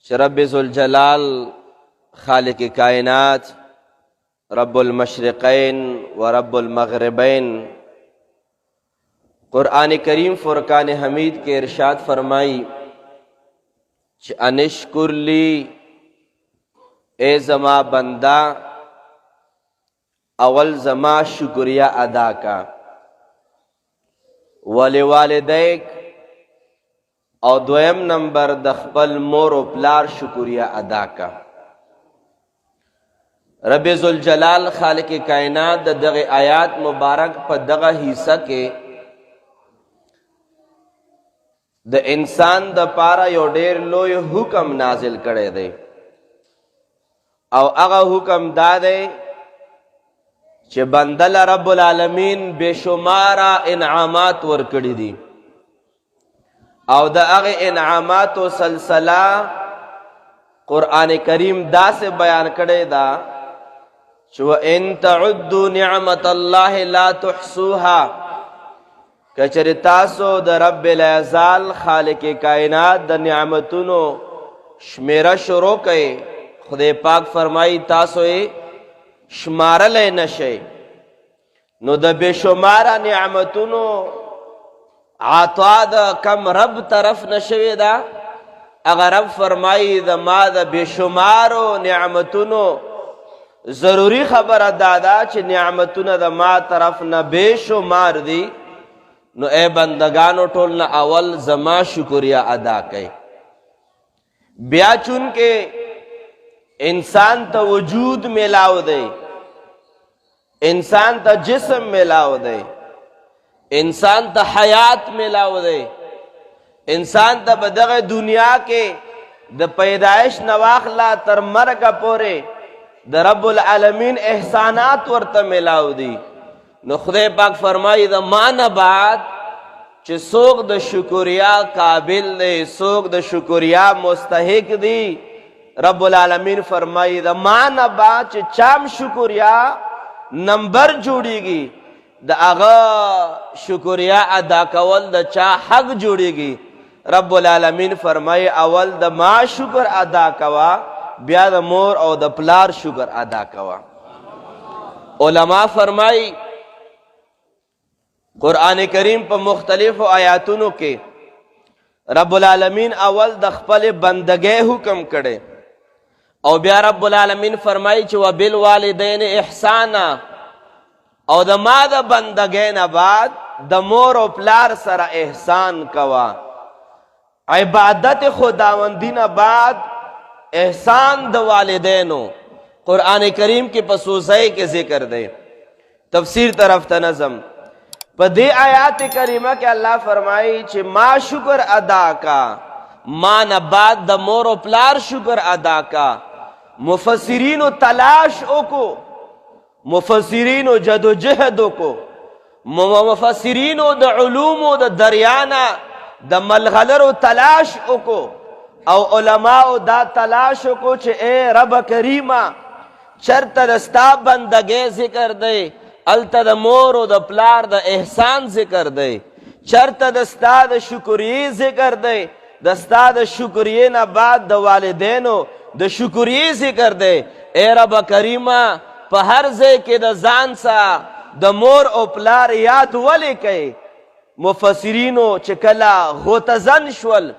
چې رب ذوالجلال خالق کائنات رب المشرقین و رب المغربین قرآن کریم فرقان حمید کے ارشاد فرمائی کہ انشکر لی اے زما بندہ اول زما شکریہ ادا کا ولوالدیک او دویم نمبر د خپل مور و پلار شکریہ ادا کا. رب ذوالجلال خالق کائنات د دغه آیات مبارک په دغه حصہ کې د انسان د پاره یو ډیر لوی حکم نازل کړی دی او هغه حکم دا دی چې بندل رب العالمین بشماره انعامات ورکړي دي او د هغه انعاماتو سلسله قرآن کریم دا سے بیان کړی دا چې وَإِن تَعُدُّوا نِعْمَةَ اللَّهِ لَا تُحْصُوهَا کچری تاسو د رب العزال خالق کائنات د نعمتونو شمیره شروع کړئ خدای پاک فرمائی تاسو یې شمارلی نشئ نو د بے شماره نعمتونو عطا د کم رب طرف نشوي دا اگر رب فرمائی د ما د بے شمارو نعمتونو ضروری خبر دادا چې نعمتونه د ما طرف نه بے شمار دی نو اے بندگانو ټول نه اول زما شکریہ ادا کئ. بیا چون کے انسان تا وجود ملاو دے انسان تا جسم ملاو دے انسان تا حیات ملاو دے انسان تا بدغ دنیا کے د پیدائش نواخلا تر مرگ پورے د رب العالمین احسانات ورته ملاو دی نو خدای پاک فرمائی دا مان بعد چې څوک د شکریا قابل دی څوک د شکریا مستحق دی رب العالمین فرمائی دا مان بعد چې چام شکریا نمبر جوړیږي د هغه شکریا ادا کول د چا حق جوړیږي رب العالمین فرمائی اول د ما شکر ادا کوا بیا د مور او د پلار شکر ادا کوا. علماء فرمائی قرآن کریم په مختلف آیاتونو کې رب العالمین اول د خپل بندګۍ حکم کړي او بیا رب العالمین فرمائی چې وبالوالدین احسانا او د ما د بندګۍ نه بعد د مور او پلار سره احسان کوا. عبادت خداوندی نه بعد احسان د والدینو قرآن کریم کی پسوسائی کے ذکر دے. تفسیر طرف تا نظم پا دے آیات کریمہ کے اللہ فرمائی چھے ما شکر ادا کا ما نباد دا مور و پلار شکر ادا کا. مفسرین و تلاش کو مفسرین و جد و جہد کو مفسرین و دا علوم و دا دریانا دا ملغلر و تلاش کو او علماء دا تلاش کو چھے اے رب کریمہ چرت دستا بندگی ذکر دے التا دا مور و دا پلار دا احسان ذکر دے چرت دستا دا شکریہ ذکر دے دستا دا شکریہ نا بعد دا والدینو دا شکریہ ذکر دے اے رب کریمہ پا ہر زے کے دا زان سا دا مور و پلار یاد ولی کئی مفسرینو چکلا غوتزن شول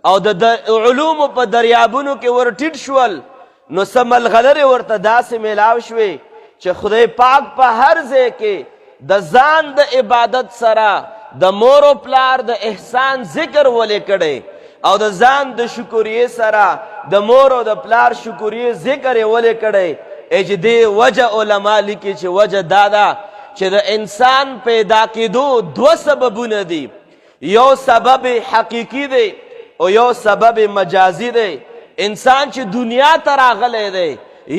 او د علوم په دریابونو کې ورټیټ شول نو سمل غلره ورته داسې میلاو شوي چې خدای پاک په هر ځای کې د ځان د عبادت سره د مور او پلار د احسان ذکر ولې کړی او د ځان د شکریې سره د مور او د پلار شکریې ذکر ولې کړی چې دې وجه علما لیکي چې وجه دادا چې د انسان پیدا کېدو دو سببونه دي یو سبب حقیقی دی او یو سبب مجازی دی. انسان چې دنیا ته راغلی دی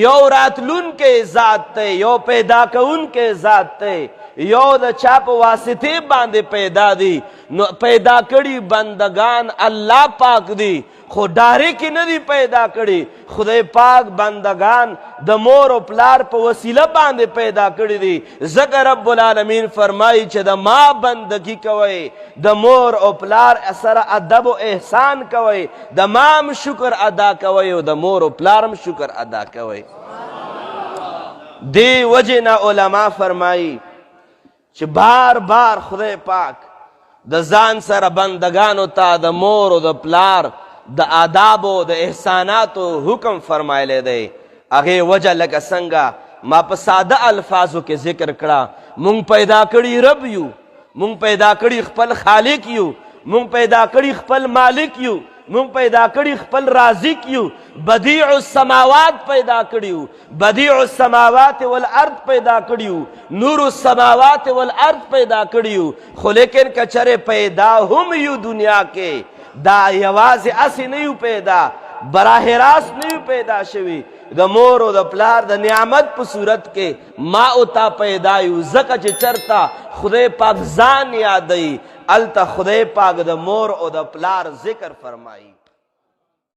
یو راتلون کې ذات دی یو پیدا کون کې ذات دی یو د چا په واسطې باندې پیدا دی نو پیدا کړي بندگان الله پاک دی خو ډایرکټ نه دي پیدا کړي. خدای پاک بندگان د مور او پلار په وسیله باندې پیدا کړي دي. ځکه رب العالمین فرمایي چې د ما بندگی کوئ، د مور او پلار سره ادب و احسان کوئ، د ما هم شکر ادا کوئ او د مور او پلار هم شکر ادا کوئ. دی وجه نه علما فرمایي چې بار بار خدای پاک د ځان سره بندگانو ته د مور او د پلار د آدابو د احساناتو حکم فرمایلی دی. هغې وجه لکه څنګه ما په ساده الفاظو کې ذکر کړه، مونږ پیدا کړي رب یو، مونږ پیدا کړي خپل خالق یو، مونږ پیدا کړي خپل مالک یو، مونږ پیدا کړي خپل رازق یو. بدیع السماوات پیدا کړیو، بدیع السماوات والارض پیدا کړیو، نور السماوات والارض پیدا کړیو. خو لیکن کچره پیدا هم یو دنیا کې، دا یوازې اسې نه یو پیدا، براہ راست نه یو پیدا شوي، د مور او د پلار د نعمت په صورت کې ما او تا پیدا یو. ځکه چې چرته خدای پاک ځان یادوي، الته خدای پاک د مور او د پلار ذکر فرمایي.